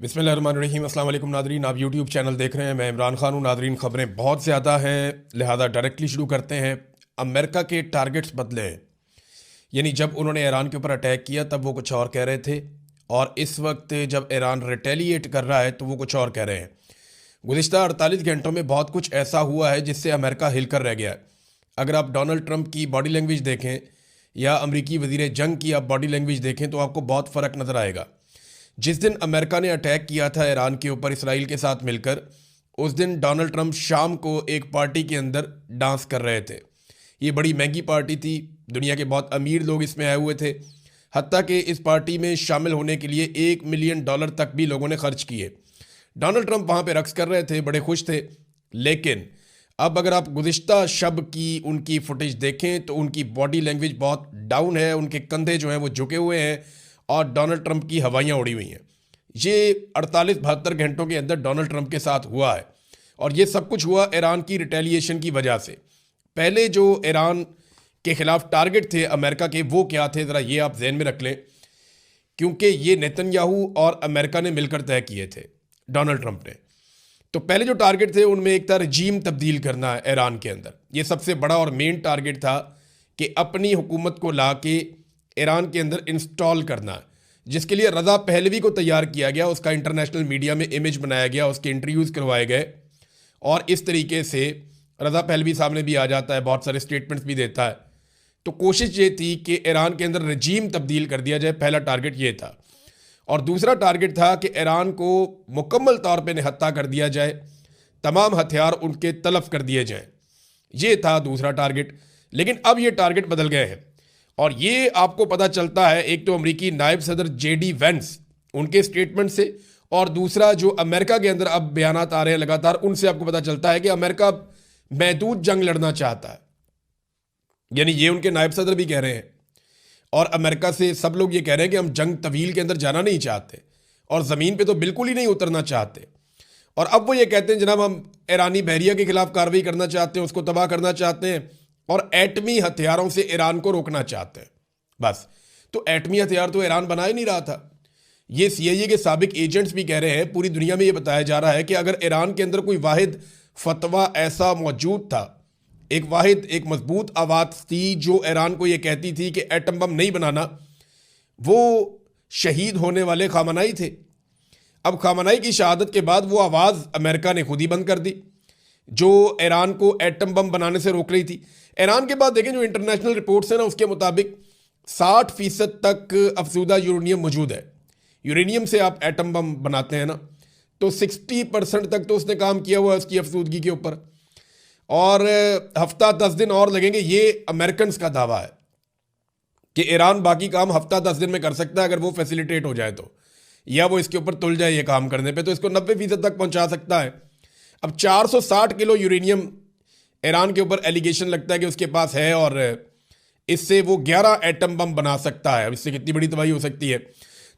बिस्मिल्लाहिर्रहमानिर्रहीम। अस्सलाम वालेकुम नादरीन, आप यूट्यूब चैनल देख रहे हैं। मैं इमरान खान हूँ। नादरीन, खबरें बहुत ज़्यादा हैं, लिहाजा डायरेक्टली शुरू करते हैं। अमेरिका के टारगेट्स बदले हैं, यानी जब उन्होंने ईरान के ऊपर अटैक किया तब वो कुछ और कह रहे थे, और इस वक्त जब ईरान रिटेलिएट कर रहा है तो वो कुछ और कह रहे हैं। गुज़िश्ता 48 घंटों में बहुत कुछ ऐसा हुआ है जिससे अमेरिका हिलकर रह गया है। अगर आप डोनाल्ड ट्रंप की बॉडी लैंग्वेज देखें या अमरीकी वज़ीर जंग की आप बॉडी लैंग्वेज देखें तो आपको बहुत फ़र्क नज़र आएगा। जिस दिन अमेरिका ने अटैक किया था ईरान के ऊपर इसराइल के साथ मिलकर, उस दिन डोनाल्ड ट्रंप शाम को एक पार्टी के अंदर डांस कर रहे थे। ये बड़ी महंगी पार्टी थी, दुनिया के बहुत अमीर लोग इसमें आए हुए थे। हत्ता कि इस पार्टी में शामिल होने के लिए $1 मिलियन तक भी लोगों ने खर्च किए। डोनाल्ड ट्रंप वहाँ पे रक्स कर रहे थे, बड़े खुश थे। लेकिन अब अगर आप गुज़िश्ता शब की उनकी फुटेज देखें तो उनकी बॉडी लैंग्वेज बहुत डाउन है, उनके कंधे जो हैं वो झुके हुए हैं और डोनाल्ड ट्रंप की हवाइयाँ उड़ी हुई हैं। ये 48-72 घंटों के अंदर डोनाल्ड ट्रंप के साथ हुआ है, और ये सब कुछ हुआ ईरान की रिटेलिएशन की वजह से। पहले जो ईरान के खिलाफ टारगेट थे अमेरिका के, वो क्या थे ज़रा ये आप जहन में रख लें, क्योंकि ये नेतन्याहू और अमेरिका ने मिलकर तय किए थे, डोनाल्ड ट्रंप ने। तो पहले जो टारगेट थे उनमें एक था रजीम तब्दील करना है ईरान के अंदर। ये सबसे बड़ा और मेन टारगेट था कि अपनी हुकूमत को ला के ईरान के अंदर इंस्टॉल करना है, जिसके लिए रज़ा पहलवी को तैयार किया गया। उसका इंटरनेशनल मीडिया में इमेज बनाया गया, उसके इंटरव्यूज़ करवाए गए, और इस तरीके से रज़ा पहलवी सामने भी आ जाता है, बहुत सारे स्टेटमेंट्स भी देता है। तो कोशिश ये थी कि ईरान के अंदर रजीम तब्दील कर दिया जाए, पहला टारगेट ये था। और दूसरा टारगेट था कि ईरान को मुकम्मल तौर पे निहत्ता कर दिया जाए, तमाम हथियार उनके तलफ कर दिए जाएं। ये था दूसरा टारगेट। लेकिन अब ये टारगेट बदल गए हैं, और ये आपको पता चलता है एक तो अमरीकी नायब सदर जेडी वेंस उनके स्टेटमेंट से, और दूसरा जो अमेरिका के अंदर अब बयानात आ रहे हैं लगातार, उनसे आपको पता चलता है कि अमेरिका महदूद जंग लड़ना चाहता है। यानी ये उनके नायब सदर भी कह रहे हैं, और अमेरिका से सब लोग ये कह रहे हैं कि हम जंग तवील के अंदर जाना नहीं चाहते, और ज़मीन पे तो बिल्कुल ही नहीं उतरना चाहते। और अब वो ये कहते हैं जनाब हम ईरानी बहरिया के खिलाफ कार्रवाई करना चाहते हैं, उसको तबाह करना चाहते हैं, और एटमी हथियारों से ईरान को रोकना चाहते हैं। बस, तो एटमी हथियार तो ईरान बना ही नहीं रहा था। ये सीआईए के साबिक एजेंट्स भी कह रहे हैं, पूरी दुनिया में ये बताया जा रहा है कि अगर ईरान के अंदर कोई वाहिद फतवा ऐसा मौजूद था, एक मजबूत आवाज़ थी जो ईरान को ये कहती थी कि एटम बम नहीं बनाना, वो शहीद होने वाले खामनाई थे। अब खामनाई की शहादत के बाद वो आवाज़ अमेरिका ने खुद ही बंद कर दी, जो ईरान को एटम बम बनाने से रोक रही थी। ईरान के बाद देखें जो इंटरनेशनल रिपोर्ट्स हैं ना, उसके मुताबिक 60% तक अफजूदा यूरेनियम मौजूद है। यूरेनियम से आप एटम बम बनाते हैं ना, तो 60% तक तो उसने काम किया हुआ है उसकी अफजूदगी के ऊपर, और हफ्ता 10 दिन और लगेंगे। ये अमेरिकन का दावा है कि ईरान बाकी काम हफ्ता 10 दिन में कर सकता है अगर वो फैसिलिटेट हो जाए तो, या वो इसके ऊपर तुल जाए ये काम करने पे, तो इसको 90% तक पहुंचा सकता है। अब 460 किलो यूरेनियम ईरान के ऊपर एलिगेशन लगता है कि उसके पास है, और इससे वो 11 एटम बम बना सकता है। अब इससे कितनी बड़ी तबाही हो सकती है।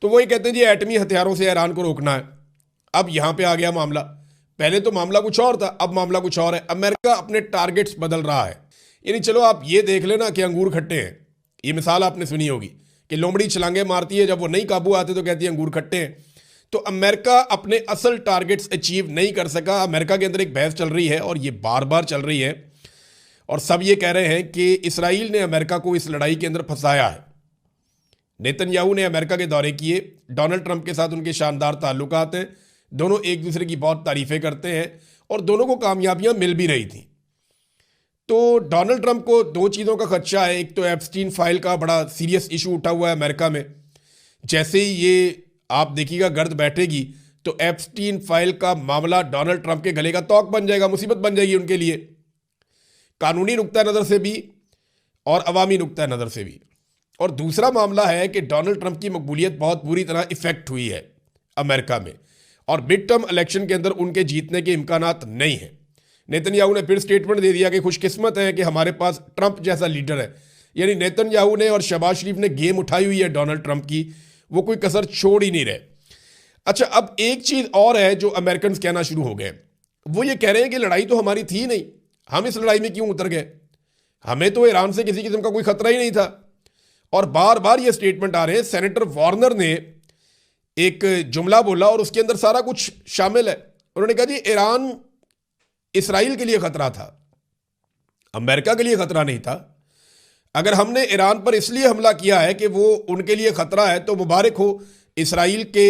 तो वो ये कहते हैं जी एटमी हथियारों से ईरान को रोकना है। अब यहाँ पे आ गया मामला, पहले तो मामला कुछ और था, अब मामला कुछ और है। अमेरिका अपने टारगेट्स बदल रहा है। यानी चलो आप ये देख लेना कि अंगूर खट्टे हैं, ये मिसाल आपने सुनी होगी कि लोमड़ी छलांगे मारती है, जब वो नहीं काबू आते तो कहती है अंगूर खट्टे हैं। तो अमेरिका अपने असल टारगेट्स अचीव नहीं कर सका। अमेरिका के अंदर एक बहस चल रही है, और ये बार बार चल रही है, और सब ये कह रहे हैं कि इसराइल ने अमेरिका को इस लड़ाई के अंदर फंसाया है। नेतन्याहू ने अमेरिका के दौरे किए, डोनाल्ड ट्रंप के साथ उनके शानदार ताल्लुकात हैं, दोनों एक दूसरे की बहुत तारीफें करते हैं, और दोनों को कामयाबियां मिल भी रही थी। तो डोनाल्ड ट्रंप को दो चीज़ों का खदशा है। एक तो एप्स्टीन फाइल का बड़ा सीरियस इशू उठा हुआ है अमेरिका में। जैसे ही ये आप देखिएगा गर्द बैठेगी तो एप्स्टीन फाइल का मामला डोनाल्ड ट्रंप के गले का तौक बन जाएगा, मुसीबत बन जाएगी उनके लिए, कानूनी नुक्ता नज़र से भी और अवामी नुक्ता नज़र से भी। और दूसरा मामला है कि डोनाल्ड ट्रंप की मकबूलियत बहुत बुरी तरह इफेक्ट हुई है अमेरिका में, और मिड टर्म इलेक्शन के अंदर उनके जीतने के इम्कानात नहीं हैं। नेतन्याहू ने फिर स्टेटमेंट दे दिया कि खुशकिस्मत है कि हमारे पास ट्रंप जैसा लीडर है। यानी नेतन्याहू ने और शहबाज शरीफ ने गेम उठाई हुई है डोनाल्ड ट्रंप की, वो कोई कसर छोड़ ही नहीं रहे। अच्छा, अब एक चीज़ और है जो अमेरिकन कहना शुरू हो गए, वो ये कह रहे हैं कि लड़ाई तो हमारी थी नहीं, हम इस लड़ाई में क्यों उतर गए, हमें तो ईरान से किसी किस्म का कोई खतरा ही नहीं था। और बार बार ये स्टेटमेंट आ रहे हैं। सेनेटर वार्नर ने एक जुमला बोला और उसके अंदर सारा कुछ शामिल है। उन्होंने कहा जी ईरान इसराइल के लिए खतरा था, अमेरिका के लिए खतरा नहीं था। अगर हमने ईरान पर इसलिए हमला किया है कि वो उनके लिए खतरा है, तो मुबारक हो, इसराइल के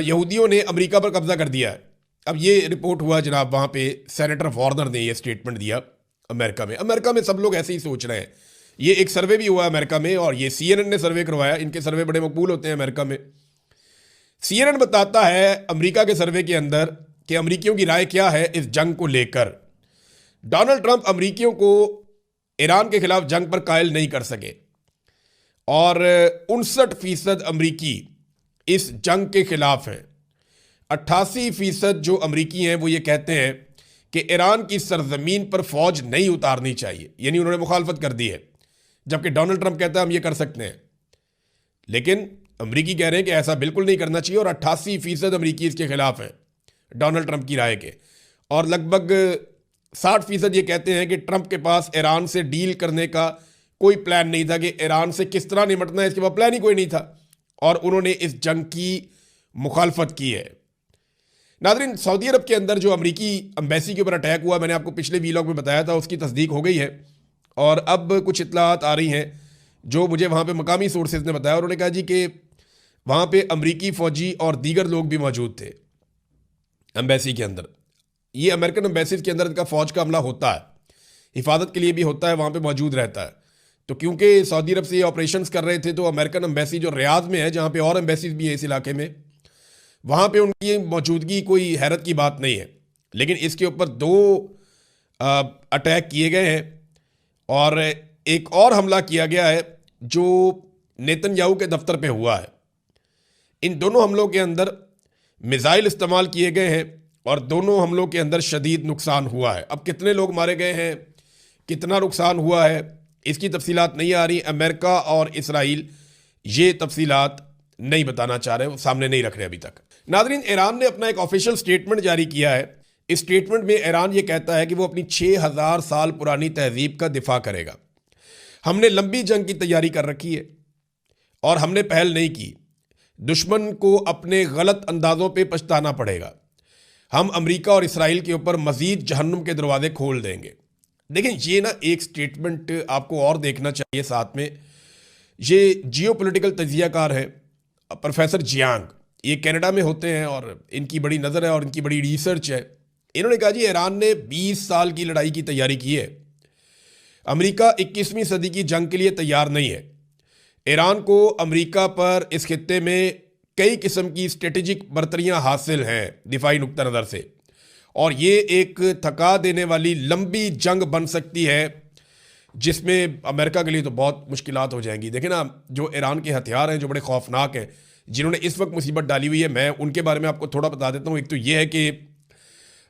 यहूदियों ने अमेरिका पर कब्जा कर दिया है। अब ये रिपोर्ट हुआ जनाब, वहाँ पे सेनेटर वार्नर ने ये स्टेटमेंट दिया अमेरिका में सब लोग ऐसे ही सोच रहे हैं। ये एक सर्वे भी हुआ अमेरिका में, और ये CNN ने सर्वे करवाया। इनके सर्वे बड़े मकबूल होते हैं अमेरिका में। CNN बताता है अमेरिका के सर्वे के अंदर कि अमेरिकियों की राय क्या है इस जंग को लेकर। डोनाल्ड ट्रंप अमेरिकियों को ईरान के खिलाफ जंग पर कायल नहीं कर सके, और 59% अमरीकी इस जंग के खिलाफ हैं। 88% जो अमरीकी हैं वो ये कहते हैं कि ईरान की सरजमीन पर फौज नहीं उतारनी चाहिए, यानी उन्होंने मुखालफत कर दी है। जबकि डोनाल्ड ट्रंप कहता है हम ये कर सकते हैं, लेकिन अमरीकी कह रहे हैं कि ऐसा बिल्कुल नहीं करना चाहिए, और 88% अमरीकी इसके खिलाफ हैं डोनाल्ड ट्रंप की राय के। और लगभग 60% ये कहते हैं कि ट्रंप के पास ईरान से डील करने का कोई प्लान नहीं था, कि ईरान से किस तरह निपटना है इसके पास प्लान ही कोई नहीं था, और उन्होंने इस जंग की मुखालफत की है। नाज़रीन, सऊदी अरब के अंदर जो अमरीकी एम्बेसी के ऊपर अटैक हुआ, मैंने आपको पिछले वीलॉग में बताया था, उसकी तस्दीक हो गई है। और अब कुछ इत्तलात आ रही हैं जो मुझे वहाँ पे मकामी सोर्सेज ने बताया। उन्होंने कहा जी कि वहाँ पे अमरीकी फ़ौजी और दीगर लोग भी मौजूद थे एम्बेसी के अंदर। ये अमेरिकन एम्बेसीज के अंदर इनका फ़ौज का हमला होता है, हिफाजत के लिए भी होता है, वहाँ पे मौजूद रहता है। तो क्योंकि सऊदी अरब से ये ऑपरेशंस कर रहे थे, तो अमेरिकन एम्बेसी जो रियाद में है, जहाँ पे और एम्बेसीज भी हैं इस इलाके में, वहाँ पे उनकी मौजूदगी कोई हैरत की बात नहीं है। लेकिन इसके ऊपर 2 अटैक किए गए हैं, और एक और हमला किया गया है जो नेतन्याहू के दफ्तर पे हुआ है। इन दोनों हमलों के अंदर मिसाइल इस्तेमाल किए गए हैं, और दोनों हमलों के अंदर शदीद नुकसान हुआ है। अब कितने लोग मारे गए हैं, कितना नुकसान हुआ है, इसकी तफसीलात नहीं आ रही। अमेरिका और इसराइल ये तफसीलात नहीं बताना चाह रहे, वो सामने नहीं रख रहे अभी तक। नाज़रीन, ईरान ने अपना एक ऑफिशियल स्टेटमेंट जारी किया है। इस स्टेटमेंट में ईरान ये कहता है कि वो अपनी 6000 साल पुरानी तहजीब का दिफा करेगा। हमने लंबी जंग की तैयारी कर रखी है, और हमने पहल नहीं की। दुश्मन को अपने गलत अंदाजों पे पछताना पड़ेगा। हम अमेरिका और इसराइल के ऊपर मजीद जहन्नुम के दरवाजे खोल देंगे। देखें, ये ना एक स्टेटमेंट आपको और देखना चाहिए साथ में। ये जियोपॉलिटिकल तजियाकार है प्रोफेसर जियांग, ये कनाडा में होते हैं, और इनकी बड़ी नज़र है और इनकी बड़ी रिसर्च है। इन्होंने कहा जी ईरान ने 20 साल की लड़ाई की तैयारी की है। अमेरिका 21वीं सदी की जंग के लिए तैयार नहीं है। ईरान को अमेरिका पर इस खित्ते में कई किस्म की स्ट्रेटेजिक बर्तरियां हासिल हैं दिफाई नुक्ता नज़र से, और ये एक थका देने वाली लंबी जंग बन सकती है, जिसमें अमेरिका के लिए तो बहुत मुश्किलात हो जाएंगी। देखें ना, जो ईरान के हथियार हैं जो बड़े खौफनाक हैं, जिन्होंने इस वक्त मुसीबत डाली हुई है, मैं उनके बारे में आपको थोड़ा बता देता हूँ। एक तो ये है कि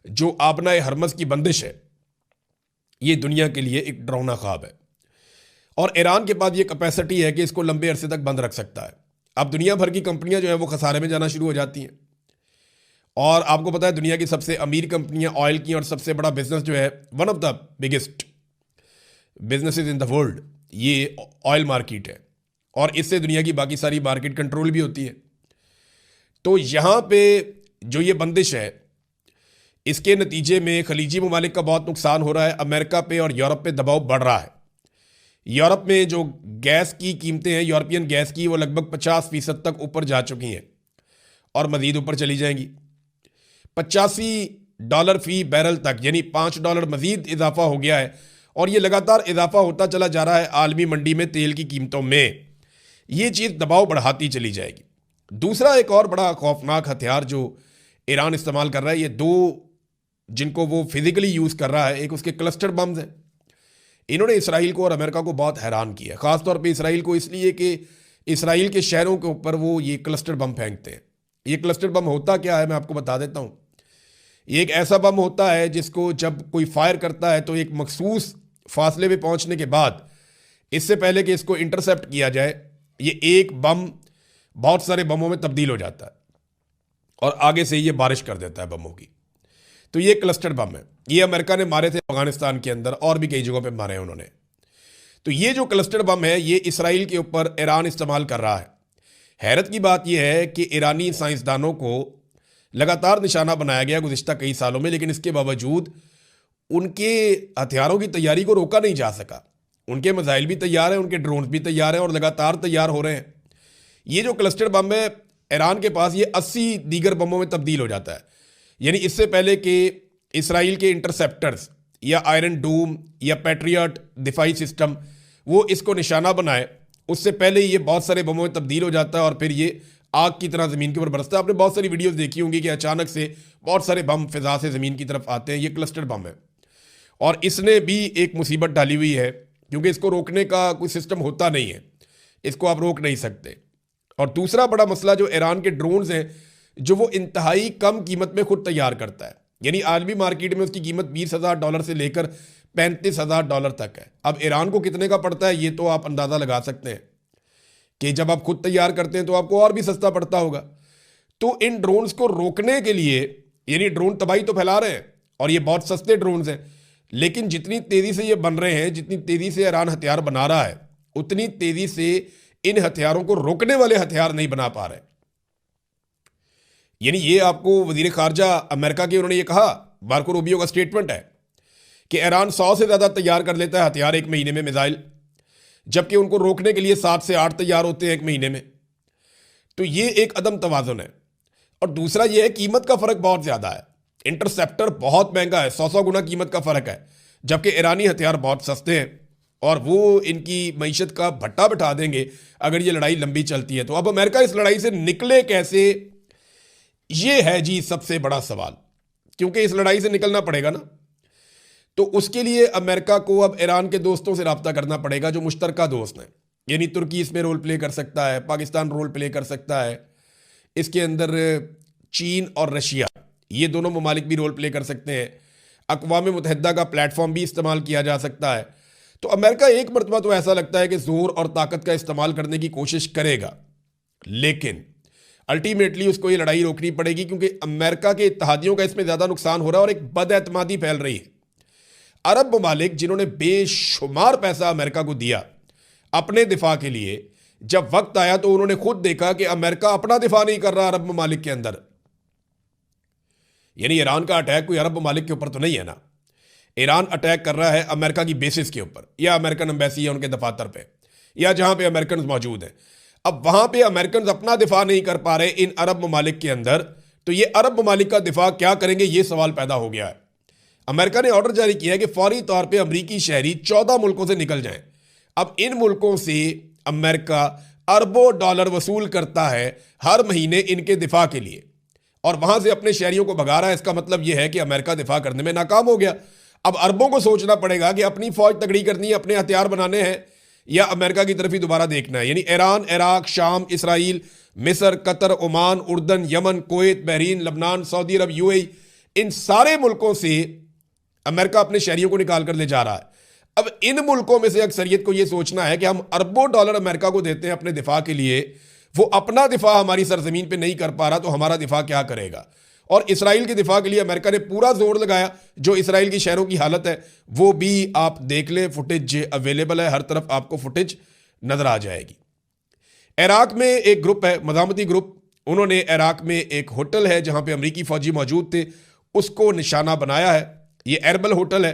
जो आबना हरमज़ की बंदिश है, ये दुनिया के लिए एक डरावना ख्वाब है, और ईरान के पास ये कैपेसिटी है कि इसको लंबे अरसे तक बंद रख सकता है। अब दुनिया भर की कंपनियां जो है वो खसारे में जाना शुरू हो जाती हैं, और आपको पता है दुनिया की सबसे अमीर कंपनियां ऑयल की, और सबसे बड़ा बिजनेस जो है, one of the biggest businesses in the world, ये ऑयल मार्केट है, और इससे दुनिया की बाकी सारी मार्केट कंट्रोल भी होती है। तो यहाँ पे जो ये बंदिश है, इसके नतीजे में खलीजी ममालिक का बहुत नुकसान हो रहा है। अमेरिका पे और यूरोप पे दबाव बढ़ रहा है। यूरोप में जो गैस की कीमतें हैं, यूरोपियन गैस की, वो लगभग 50% तक ऊपर जा चुकी हैं, और मज़ीद ऊपर चली जाएंगी। $85 फी बैरल तक, यानी $5 मज़ीद इजाफा हो गया है, और ये लगातार इजाफा होता चला जा रहा है आलमी मंडी में तेल की कीमतों में। ये चीज़ दबाव बढ़ाती चली जाएगी। दूसरा एक और बड़ा खौफनाक हथियार जो ईरान इस्तेमाल कर रहा है, ये 2 जिनको वो फिजिकली यूज़ कर रहा है, एक उसके क्लस्टर बम्स हैं। इन्होंने इसराइल को और अमेरिका को बहुत हैरान किया, ख़ासतौर पे इसराइल को, इसलिए कि इसराइल के शहरों के ऊपर वो ये क्लस्टर बम फेंकते हैं। ये क्लस्टर बम होता क्या है, मैं आपको बता देता हूँ। ये एक ऐसा बम होता है जिसको जब कोई फायर करता है तो एक मखसूस फासले पे पहुँचने के बाद, इससे पहले कि इसको इंटरसेप्ट किया जाए, ये एक बम बहुत सारे बमों में तब्दील हो जाता है, और आगे से ये बारिश कर देता है बमों की। तो ये क्लस्टर बम है। ये अमेरिका ने मारे थे अफगानिस्तान के अंदर, और भी कई जगहों पे मारे हैं उन्होंने। तो ये जो क्लस्टर बम है, ये इसराइल के ऊपर ईरान इस्तेमाल कर रहा है। हैरत की बात यह है कि ईरानी साइंसदानों को लगातार निशाना बनाया गया गुज़िश्ता कई सालों में, लेकिन इसके बावजूद उनके हथियारों की तैयारी को रोका नहीं जा सका। उनके मिसाइल भी तैयार हैं, उनके ड्रोन भी तैयार हैं और लगातार तैयार हो रहे हैं। ये जो क्लस्टर बम है ईरान के पास, ये 80 दीगर बमों में तब्दील हो जाता है। यानी इससे पहले कि इसराइल के इंटरसेप्टर्स या आयरन डूम या पैट्रियट दिफाई सिस्टम वो इसको निशाना बनाए, उससे पहले ये बहुत सारे बमों में तब्दील हो जाता है और फिर ये आग की तरह ज़मीन के ऊपर बरसता है। आपने बहुत सारी वीडियोस देखी होंगी कि अचानक से बहुत सारे बम फिजा से ज़मीन की तरफ आते हैं। ये क्लस्टर बम है और इसने भी एक मुसीबत डाली हुई है, क्योंकि इसको रोकने का कोई सिस्टम होता नहीं है, इसको आप रोक नहीं सकते। और दूसरा बड़ा मसला जो ईरान के ड्रोन्स हैं, जो वो इंतहाई कम कीमत में खुद तैयार करता है। यानी आलमी मार्केट में उसकी कीमत $20,000 से लेकर $35,000 तक है। अब ईरान को कितने का पड़ता है ये तो आप अंदाज़ा लगा सकते हैं कि जब आप खुद तैयार करते हैं तो आपको और भी सस्ता पड़ता होगा। तो इन ड्रोन्स को रोकने के लिए, यानी ड्रोन तबाही तो फैला रहे हैं और ये बहुत सस्ते ड्रोन्स हैं, लेकिन जितनी तेज़ी से ये बन रहे हैं, जितनी तेज़ी से ईरान हथियार बना रहा है, उतनी तेज़ी से इन हथियारों को रोकने वाले हथियार नहीं बना पा रहे। यानी ये आपको वजीर खारजा अमेरिका के उन्होंने ये कहा, मार्को रूबियो का स्टेटमेंट है कि ईरान 100 से ज़्यादा तैयार कर लेता है हथियार एक महीने में, मिसाइल, जबकि उनको रोकने के लिए 7 से 8 तैयार होते हैं एक महीने में। तो ये एक अदम तवाज़ुन है। और दूसरा ये है कीमत का फ़र्क बहुत ज़्यादा है। इंटरसेप्टर बहुत महंगा है, 100 गुना कीमत का फ़र्क है, जबकि ईरानी हथियार बहुत सस्ते हैं और वो इनकी मईशत का भट्टा बिठा देंगे अगर ये लड़ाई लंबी चलती है। तो अब अमेरिका इस लड़ाई से निकले कैसे, ये है जी सबसे बड़ा सवाल, क्योंकि इस लड़ाई से निकलना पड़ेगा ना। तो उसके लिए अमेरिका को अब ईरान के दोस्तों से रब्ता करना पड़ेगा जो मुश्तरका दोस्त हैं। यानी तुर्की इसमें रोल प्ले कर सकता है, पाकिस्तान रोल प्ले कर सकता है, इसके अंदर चीन और रशिया, ये दोनों ममालिक भी रोल प्ले कर सकते हैं। अक़वाम मुत्तहिदा का प्लेटफॉर्म भी इस्तेमाल किया जा सकता है। तो अमेरिका एक मरतबा तो ऐसा लगता है कि ज़ोर और ताकत का इस्तेमाल करने की कोशिश करेगा, लेकिन अल्टीमेटली उसको ये लड़ाई रोकनी पड़ेगी, क्योंकि अमेरिका के इत्तेहादियों का इसमें ज़्यादा नुकसान हो रहा है और एक बदएतमादी फैल रही है। अरब ममालिक जिन्होंने बेशुमार पैसा अमेरिका को दिया अपने दिफा के लिए, जब वक्त आया तो उन्होंने खुद देखा कि अमेरिका अपना दिफा नहीं कर रहा अरब ममालिक के अंदर। यानी ईरान का अटैक कोई अरब ममालिक के ऊपर तो नहीं है ना, ईरान अटैक कर रहा है अमेरिका की बेसिस के ऊपर, या अमेरिकन एम्बेसी है उनके दफातर पे, या जहां पे अमेरिकन मौजूद हैं। अब वहां पे अमेरिकन अपना दिफा नहीं कर पा रहे इन अरब ममालिक के अंदर, तो ये अरब ममालिक का दिफा क्या करेंगे, ये सवाल पैदा हो गया है। अमेरिका ने ऑर्डर जारी किया है कि फौरी तौर पे अमरीकी शहरी 14 मुल्कों से निकल जाएं। अब इन मुल्कों से अमेरिका अरबों डॉलर वसूल करता है हर महीने इनके दिफा के लिए, और वहां से अपने शहरियों को भगा रहा है। इसका मतलब यह है कि अमेरिका दिफा करने में नाकाम हो गया। अब अरबों को सोचना पड़ेगा कि अपनी फौज तगड़ी करनी है, अपने हथियार बनाने हैं, या अमेरिका की तरफ ही दोबारा देखना है। यानी ईरान, इराक, शाम, इसराइल, मिस्र, कतर, ओमान, उर्दन, यमन, कुवैत, बहरीन, लबनान, सऊदी अरब, यूएई, इन सारे मुल्कों से अमेरिका अपने शहरियों को निकाल कर ले जा रहा है। अब इन मुल्कों में से अक्सरियत को यह सोचना है कि हम अरबों डॉलर अमेरिका को देते हैं अपने दिफा के लिए, वो अपना दिफा हमारी सरजमीन पे नहीं कर पा रहा, तो हमारा दिफा क्या करेगा। और इसराइल के दिफा के लिए अमेरिका ने पूरा जोर लगाया। जो इसराइल की शहरों की हालत है वो भी आप देख लें, फुटेज अवेलेबल है, हर तरफ आपको फुटेज नजर आ जाएगी। इराक में एक ग्रुप है, मज़ामती ग्रुप, उन्होंने इराक में एक होटल है जहां पे अमरीकी फौजी मौजूद थे, उसको निशाना बनाया है। ये एरबल होटल है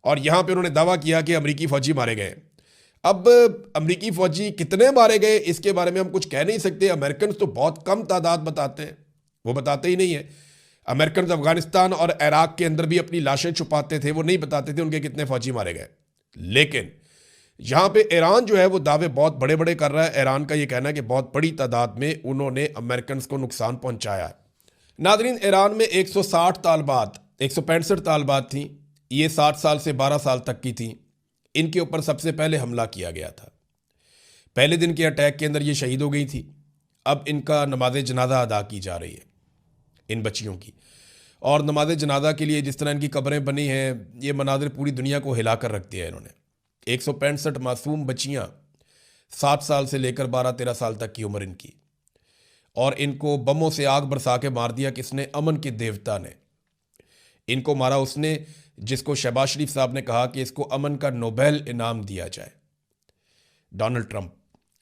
और यहां पे उन्होंने दावा किया कि अमरीकी फौजी मारे गए। अब अमरीकी फौजी कितने मारे गए इसके बारे में हम कुछ कह नहीं सकते। अमेरिकन तो बहुत कम तादाद बताते हैं, वो बताते ही नहीं है। अमेरिकन अफगानिस्तान और इराक के अंदर भी अपनी लाशें छुपाते थे, वो नहीं बताते थे उनके कितने फौजी मारे गए। लेकिन यहां पे ईरान जो है वो दावे बहुत बड़े बड़े कर रहा है। ईरान का ये कहना है कि बहुत बड़ी तादाद में उन्होंने अमेरिकन को नुकसान पहुंचाया है। नाजरीन, ईरान में 160 तालबात, 165 तालबात थी, ये 60 साल से 12 साल तक की थी। इनके ऊपर सबसे पहले हमला किया गया था। पहले दिन के अटैक के अंदर ये शहीद हो गई थी। अब इनका नमाज जनाजा अदा की जा रही है इन बच्चियों की, और नमाज जनाजा के लिए जिस तरह इनकी कब्रें बनी हैं, ये मनाजिर पूरी दुनिया को हिला कर रख दिया है इन्होंने। 165 मासूम बच्चियाँ, 7 साल से लेकर 12-13 साल तक की उम्र इनकी, और इनको बमों से आग बरसा के मार दिया। किसने? अमन के देवता ने इनको मारा, उसने जिसको शहबाज शरीफ साहब ने कहा कि इसको अमन का नोबेल इनाम दिया जाए, डोनाल्ड ट्रंप।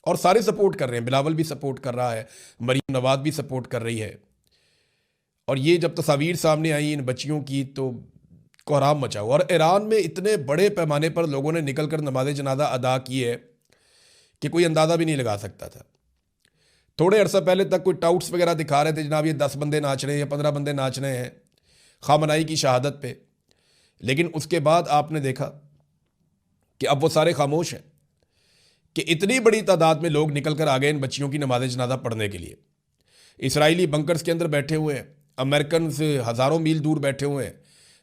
और सारे सपोर्ट कर रहे हैं, बिलावल भी सपोर्ट कर रहा है, मरीम नवाज भी सपोर्ट कर रही है। और ये जब तस्वीर सामने आई इन बच्चियों की तो कोहराम मचा हुआ। और ईरान में इतने बड़े पैमाने पर लोगों ने निकलकर नमाज जनाजा अदा की है कि कोई अंदाज़ा भी नहीं लगा सकता था। थोड़े अरसा पहले तक कोई टाउट्स वगैरह दिखा रहे थे, जनाब ये 10 बंदे नाच रहे हैं या 15 बंदे नाच रहे हैं खामनाई की शहादत पे, लेकिन उसके बाद आपने देखा कि अब वो सारे खामोश हैं कि इतनी बड़ी तादाद में लोग निकल कर आ गए इन बच्चियों की नमाज जनाजा पढ़ने के लिए। इसराइली बंकर्स के अंदर बैठे हुए हैं, अमेरिकन से हज़ारों मील दूर बैठे हुए हैं,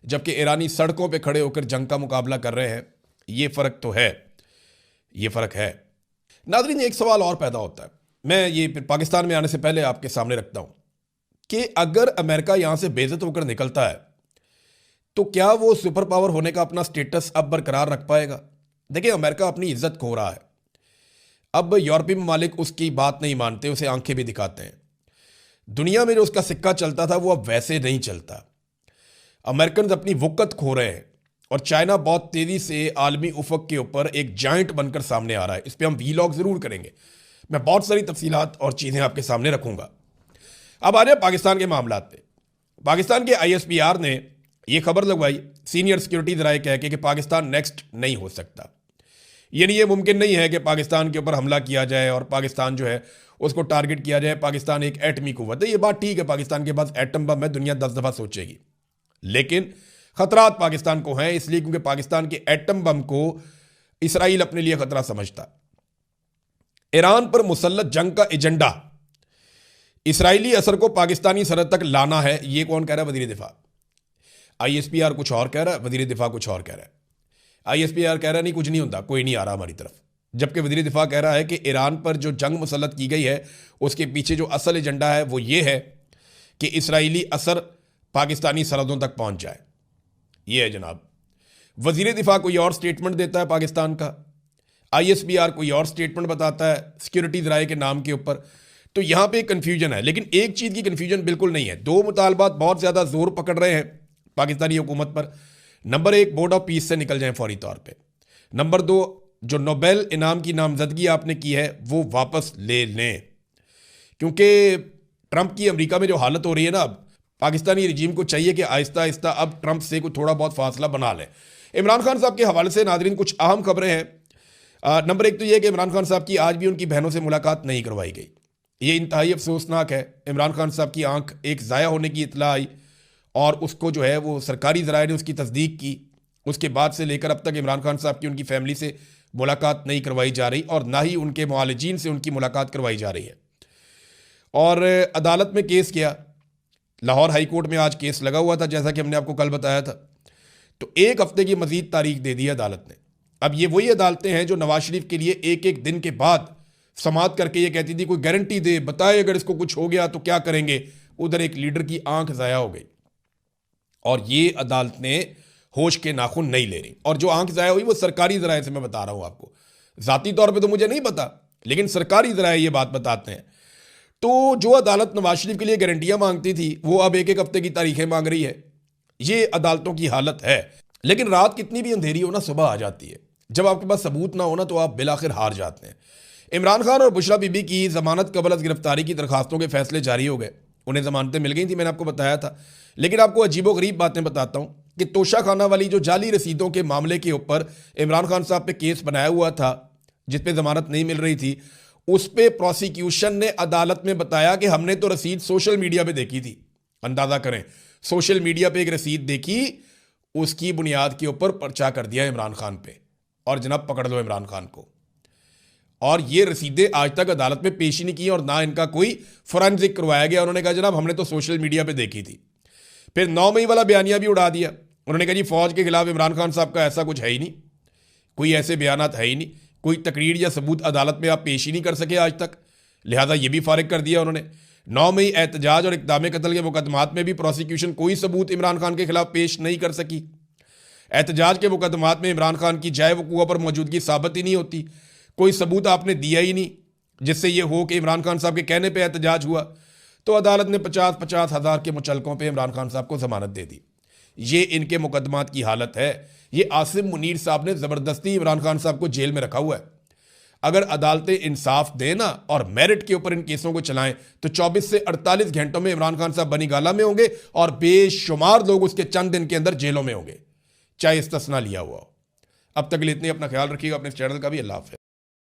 जबकि ईरानी सड़कों पे खड़े होकर जंग का मुकाबला कर रहे हैं। ये फ़र्क तो है, ये फ़र्क है। नाज़रीन, एक सवाल और पैदा होता है, मैं ये पाकिस्तान में आने से पहले आपके सामने रखता हूँ कि अगर अमेरिका यहाँ से बेइज्जत होकर निकलता है तो क्या वो सुपर पावर होने का अपना स्टेटस अब बरकरार रख पाएगा? देखिए, अमेरिका अपनी इज्जत खो रहा है। अब यूरोपीय ममालिक उसकी बात नहीं मानते, उसे आंखें भी दिखाते हैं। दुनिया में जो उसका सिक्का चलता था वो अब वैसे नहीं चलता। अमेरिकन अपनी वक़्त खो रहे हैं और चाइना बहुत तेज़ी से आलमी उफक के ऊपर एक जाइंट बनकर सामने आ रहा है। इस पर हम वीलॉग ज़रूर करेंगे, मैं बहुत सारी तफसीलात और चीज़ें आपके सामने रखूँगा। अब आ जाए पाकिस्तान के मामला पे। पाकिस्तान के ISPR ने ये खबर लगवाई सीनियर सिक्योरिटी ज़राए कह के कि पाकिस्तान नेक्स्ट नहीं हो सकता, यानी ये मुमकिन नहीं है कि पाकिस्तान के ऊपर हमला किया जाए और पाकिस्तान जो है उसको टारगेट किया जाए। पाकिस्तान एक एटमी कुव्वत है, ये बात ठीक है, पाकिस्तान के पास एटम बम है, दुनिया 10 दफ़ा सोचेगी, लेकिन खतरात पाकिस्तान को हैं, इसलिए क्योंकि पाकिस्तान के एटम बम को इसराइल अपने लिए खतरा समझता। ईरान पर मुसल्लत जंग का एजेंडा इसराइली असर को पाकिस्तानी सरहद तक लाना है, ये कौन कह रहा है? वज़ीर दिफा। ISPR कुछ और कह रहा है, वज़ीर दिफा कुछ और कह रहा है। ISPR कह रहा है नहीं, कुछ नहीं होता, कोई नहीं आ रहा हमारी तरफ, जबकि वज़ीर दिफा कह रहा है कि ईरान पर जो जंग मुसल्लत की गई है उसके पीछे जो असल एजेंडा है वो ये है कि इसराइली असर पाकिस्तानी सरहदों तक पहुंच जाए। ये है जनाब। वज़ीर दिफा कोई और स्टेटमेंट देता है पाकिस्तान का, ISPR कोई और स्टेटमेंट बताता है सिक्योरिटी ज़राए के नाम के ऊपर। तो यहाँ पे कन्फ्यूजन है, लेकिन एक चीज़ की कन्फ्यूजन बिल्कुल नहीं है। दो मुतालबात बहुत ज़्यादा जोर पकड़ रहे हैं पाकिस्तानी हुकूमत पर। नंबर 1, बोर्ड ऑफ पीस से निकल जाएं फौरी तौर पे। नंबर 2, जो नोबेल इनाम की नामजदगी आपने की है वो वापस ले लें, क्योंकि ट्रंप की अमेरिका में जो हालत हो रही है ना, अब पाकिस्तानी रजीम को चाहिए कि आहिस्ता आहिस्ता अब ट्रंप से कोई थोड़ा बहुत फासला बना लें। इमरान खान साहब के हवाले से नाजरीन कुछ अहम खबरें हैं। नंबर 1 तो यह कि इमरान खान साहब की आज भी उनकी बहनों से मुलाकात नहीं करवाई गई। ये इंतहाई अफसोसनाक है। इमरान खान साहब की आंख एक ज़ाया होने की इतला आई और उसको जो है वो सरकारी ज़राए ने उसकी तस्दीक की। उसके बाद से लेकर अब तक इमरान खान साहब की उनकी फैमिली से मुलाकात नहीं करवाई जा रही और ना ही उनके मुआलिजीन से उनकी मुलाकात करवाई जा रही है। और अदालत में केस किया, लाहौर हाई कोर्ट में आज केस लगा हुआ था, जैसा कि हमने आपको कल बताया था। तो 1 हफ्ते की मजीद तारीख दे दी अदालत ने। अब ये वही अदालतें हैं जो नवाज शरीफ के लिए एक एक दिन के बाद समात करके ये कहती थी कोई गारंटी दे, बताए अगर इसको कुछ हो गया तो क्या करेंगे। उधर एक लीडर की आंख ज़ाया हो गई और ये अदालत ने होश के नाखून नहीं ले रही। और जो आंख ज़ाया हुई वो सरकारी ज़राए से मैं बता रहा हूँ आपको, ज़ाती तौर पे तो मुझे नहीं पता, लेकिन सरकारी ज़राए ये बात बताते हैं। तो जो अदालत नवाज शरीफ के लिए गारंटियाँ मांगती थी वो अब एक एक हफ्ते की तारीखें मांग रही है। ये अदालतों की हालत है। लेकिन रात कितनी भी अंधेरी हो ना, सुबह आ जाती है। जब आपके पास सबूत ना हो ना तो आप बिलाखिर हार जाते हैं। इमरान खान और बुशरा बीबी की ज़मानत कबल अज़ गिरफ्तारी की दरखास्तों के फैसले जारी हो गए, उन्हें ज़मानतें मिल गई थी, मैंने आपको बताया था। लेकिन आपको अजीबोगरीब बातें बताता हूँ कि तोशा खाना वाली जो जाली रसीदों के मामले के ऊपर इमरान खान साहब पे केस बनाया हुआ था जिस पे ज़मानत नहीं मिल रही थी, उस पर प्रोसिक्यूशन ने अदालत में बताया कि हमने तो रसीद सोशल मीडिया पर देखी थी। अंदाज़ा करें, सोशल मीडिया पर एक रसीद देखी, उसकी बुनियाद के ऊपर पर्चा कर दिया इमरान खान पे और जनाब पकड़ लो इमरान खान को। और ये रसीदें आज तक अदालत में पेश ही नहीं की और ना इनका कोई फोरेंसिक करवाया गया। उन्होंने कहा जनाब हमने तो सोशल मीडिया पे देखी थी। फिर 9 मई वाला बयानिया भी उड़ा दिया। उन्होंने कहा जी फौज के खिलाफ इमरान खान साहब का ऐसा कुछ है ही नहीं, कोई ऐसे बयानात है ही नहीं, कोई तकरीर या सबूत अदालत में आप पेश ही नहीं कर सके आज तक, लिहाजा ये भी फारिग कर दिया उन्होंने। 9 मई एहतजाज और इक़दाम कत्ल के मुकदमात में भी प्रोसिक्यूशन कोई सबूत इमरान खान के खिलाफ पेश नहीं कर सकी। एहतजाज के मुकदमात में इमरान खान की जाए वकूआ पर मौजूदगी साबित ही नहीं होती, कोई सबूत आपने दिया ही नहीं जिससे ये हो कि इमरान खान साहब के कहने पे एहतजाज हुआ। तो अदालत ने 50-50 हज़ार के मुचलकों पे इमरान खान साहब को ज़मानत दे दी। ये इनके मुकदमात की हालत है। ये आसिम मुनीर साहब ने ज़बरदस्ती इमरान खान साहब को जेल में रखा हुआ है। अगर अदालतें इंसाफ देना और मेरिट के ऊपर इन केसों को चलाएं तो 24 से 48 घंटों में इमरान खान साहब बनी गाला में होंगे और बेशुमार लोग उसके चंद दिन के अंदर जेलों में होंगे, चाहे इस्तिस्ना लिया हुआ हो। अब तक के लिए इतनी, अपना ख्याल रखिएगा, अपने चैनल का भी। अल्लाह हाफ़िज़।